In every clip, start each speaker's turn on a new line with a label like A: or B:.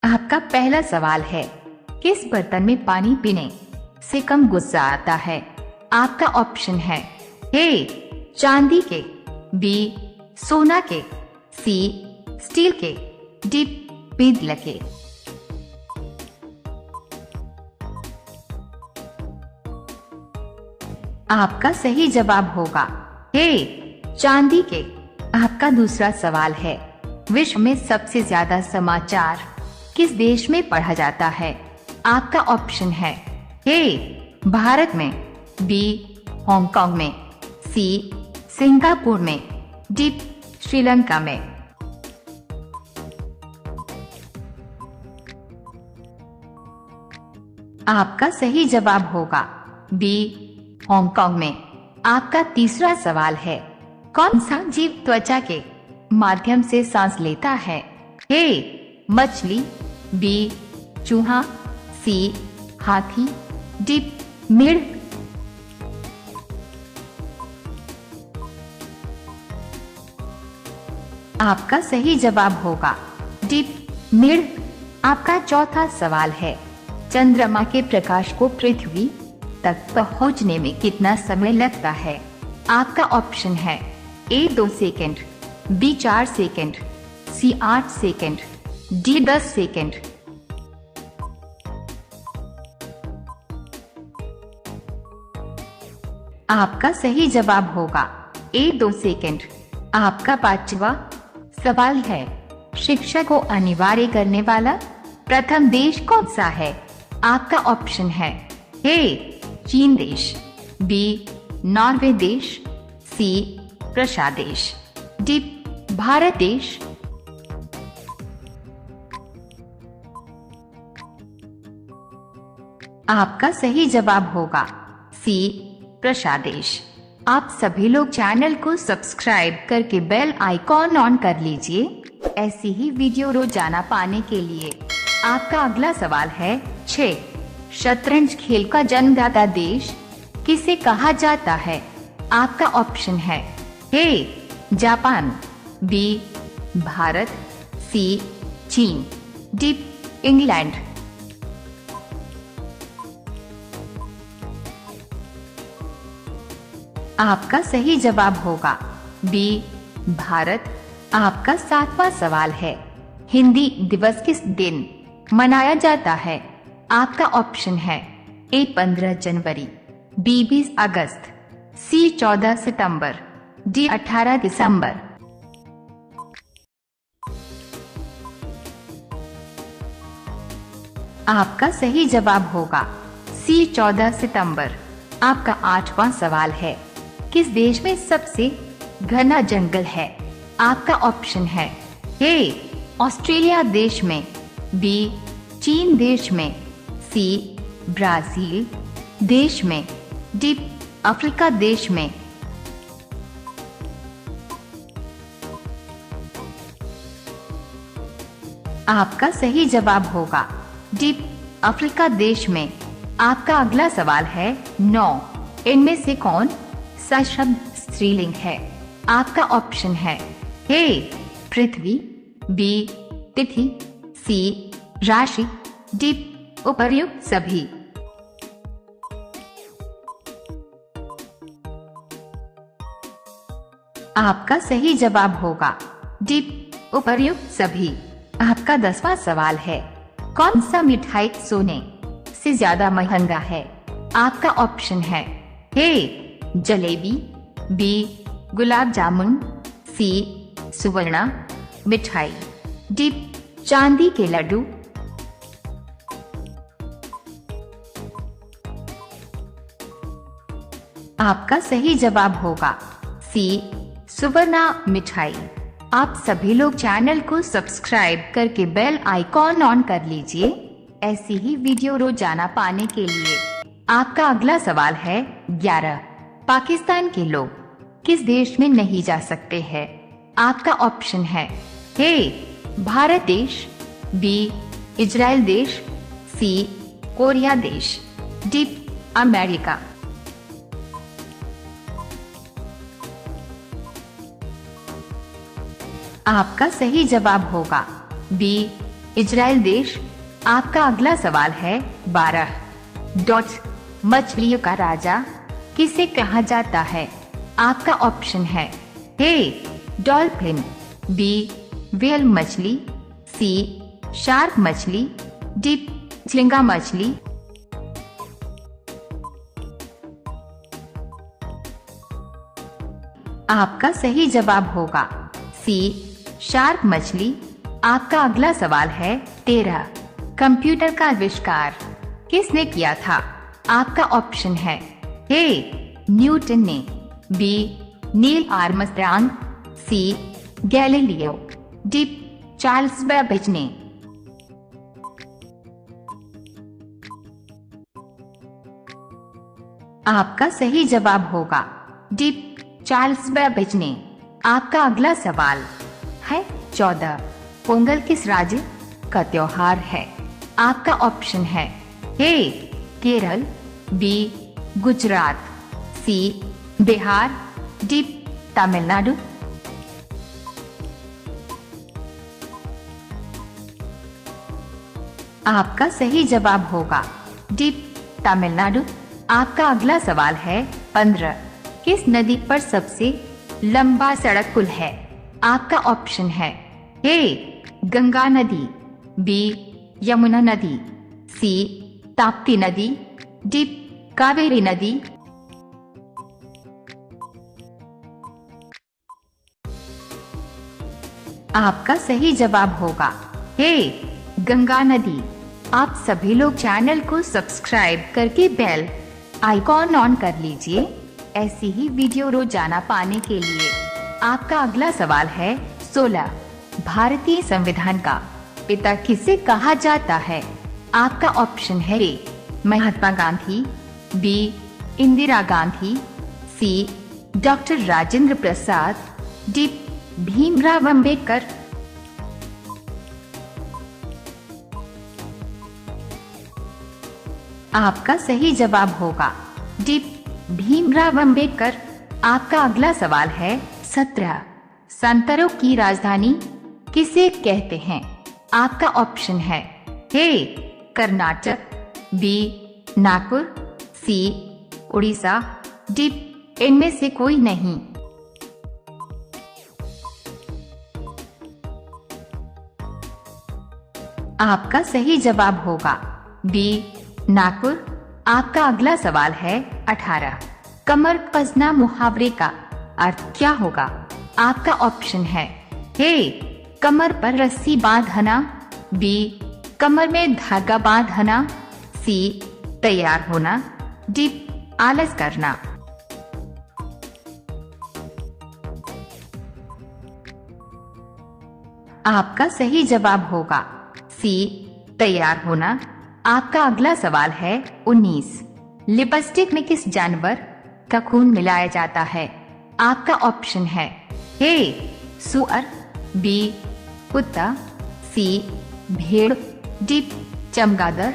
A: आपका पहला सवाल है, किस बर्तन में पानी पीने से कम गुस्सा आता है? आपका ऑप्शन है ए चांदी के, बी सोना के, सी स्टील के, डी पीतल के। आपका सही जवाब होगा ए चांदी के। आपका दूसरा सवाल है, विश्व में सबसे ज्यादा समाचार किस देश में पढ़ा जाता है? आपका ऑप्शन है ए भारत में, बी हांगकांग में, सी सिंगापुर में, डी श्रीलंका में। आपका सही जवाब होगा बी हांगकांग में। आपका तीसरा सवाल है, कौन सा जीव त्वचा के माध्यम से सांस लेता है? ए मछली, बी चूहा, सी हाथी, डी मेढ़। आपका सही जवाब होगा डी मेढ़। आपका चौथा सवाल है, चंद्रमा के प्रकाश को पृथ्वी तक पहुंचने में कितना समय लगता है? आपका ऑप्शन है ए 2 सेकंड, बी 4 सेकंड, सी 8 सेकंड, डी 10 सेकंड। आपका सही जवाब होगा ए 2 सेकंड। आपका पांचवा सवाल है, शिक्षा को अनिवार्य करने वाला प्रथम देश कौन सा है? आपका ऑप्शन है ए चीन देश, बी नॉर्वे देश, सी रशिया देश, डी भारत देश। आपका सही जवाब होगा सी रशिया देश। आप सभी लोग चैनल को सब्सक्राइब करके बेल आइकॉन ऑन कर लीजिए ऐसी ही वीडियो रोजाना पाने के लिए। आपका अगला सवाल है 6, शतरंज खेल का जन्मदाता देश किसे कहा जाता है? आपका ऑप्शन है ए जापान, बी भारत, सी चीन, डी इंग्लैंड। आपका सही जवाब होगा बी भारत। आपका 7वां सवाल है, हिंदी दिवस किस दिन मनाया जाता है? आपका ऑप्शन है ए 15 जनवरी, बी 20 अगस्त, सी 14 सितंबर, डी 18 दिसंबर। आपका सही जवाब होगा सी 14 सितंबर। आपका 8वां सवाल है, किस देश में सबसे घना जंगल है? आपका ऑप्शन है ए ऑस्ट्रेलिया देश में, बी चीन देश में, सी ब्राजील देश में, डी अफ्रीका देश में। आपका सही जवाब होगा डी अफ्रीका देश में। आपका अगला सवाल है 9, इनमें से कौन सा शब्द स्त्रीलिंग है? आपका ऑप्शन है ए पृथ्वी, बी तिथि, सी राशि, डी उपर्युक्त सभी। आपका सही जवाब होगा डी उपर्युक्त सभी। आपका 10वां सवाल है, कौन सा मिठाई सोने से ज्यादा महंगा है? आपका ऑप्शन है ए जलेबी, बी गुलाब जामुन, सी सुवर्णा मिठाई, डी चांदी के लड्डू। आपका सही जवाब होगा सी सुवर्णा मिठाई। आप सभी लोग चैनल को सब्सक्राइब करके बेल आइकॉन ऑन कर लीजिए ऐसी ही वीडियो रोजाना पाने के लिए। आपका अगला सवाल है 11, पाकिस्तान के लोग किस देश में नहीं जा सकते हैं? आपका ऑप्शन है ए भारत देश, बी इजराइल देश, सी कोरिया देश, डी अमेरिका। आपका सही जवाब होगा बी इजराइल देश। आपका अगला सवाल है 12 डॉट मछलियों का राजा किसे कहा जाता है? आपका ऑप्शन है ए डॉल्फिन, बी व्हेल मछली, सी शार्क मछली, डी झींगा मछली। आपका सही जवाब होगा सी शार्क मछली। आपका अगला सवाल है 13 कंप्यूटर का आविष्कार किसने किया था? आपका ऑप्शन है ए न्यूटन ने, बी नील आर्मस्ट्रांग, सी गैलीलियो, डी चार्ल्स बेबेज ने। आपका सही जवाब होगा डी चार्ल्स बेबेज ने। आपका अगला सवाल है 14 पोंगल किस राज्य का त्योहार है? आपका ऑप्शन है ए केरल, बी गुजरात, सी बिहार, डी तमिलनाडु। आपका सही जवाब होगा डी तमिलनाडु। आपका अगला सवाल है 15 किस नदी पर सबसे लंबा सड़क पुल है? आपका ऑप्शन है ए गंगा नदी, बी यमुना नदी, सी ताप्ती नदी, डी कावेरी नदी। आपका सही जवाब होगा ए गंगा नदी। आप सभी लोग चैनल को सब्सक्राइब करके बेल आइकॉन ऑन कर लीजिए ऐसी ही वीडियो रोजाना पाने के लिए। आपका अगला सवाल है 16 भारतीय संविधान का पिता किसे कहा जाता है? आपका ऑप्शन है ए महात्मा गांधी, बी इंदिरा गांधी, सी डॉक्टर राजेंद्र प्रसाद, डी भीमराव अंबेडकर। आपका सही जवाब होगा डी भीमराव अंबेडकर। आपका अगला सवाल है 17 संतरों की राजधानी किसे कहते हैं? आपका ऑप्शन है ए कर्नाटक, बी नागपुर, सी उड़ीसा, डी इनमें से कोई नहीं। आपका सही जवाब होगा बी नागपुर। आपका अगला सवाल है 18 कमर कसना मुहावरे का अर्थ क्या होगा? आपका ऑप्शन है ए कमर पर रस्सी बांधना, बी कमर में धागा बांधना, सी तैयार होना, डी आलस करना। आपका सही जवाब होगा सी तैयार होना। आपका अगला सवाल है 19 लिपस्टिक में किस जानवर का खून मिलाया जाता है? आपका ऑप्शन है ए सुअर, बी कुत्ता, सी भेड़, डी चमगादड़।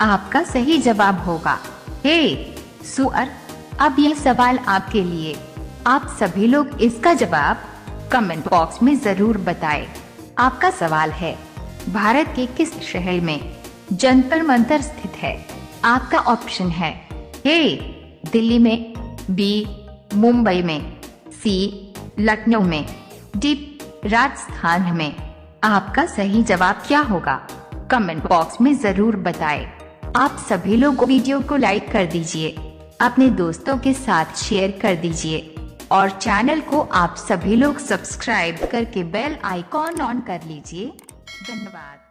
A: आपका सही जवाब होगा ए सुअर। अब यह सवाल आपके लिए। आप सभी लोग इसका जवाब कमेंट बॉक्स में जरूर बताएं। आपका सवाल है भारत के किस शहर में जंतर मंतर स्थित है? आपका ऑप्शन है ए दिल्ली में, बी मुंबई में, सी लखनऊ में, डी राजस्थान में। आपका सही जवाब क्या होगा? कमेंट बॉक्स में जरूर बताएं। आप सभी लोग वीडियो को लाइक कर दीजिए, अपने दोस्तों के साथ शेयर कर दीजिए और चैनल को आप सभी लोग सब्सक्राइब करके बेल आइकॉन ऑन कर लीजिए। धन्यवाद।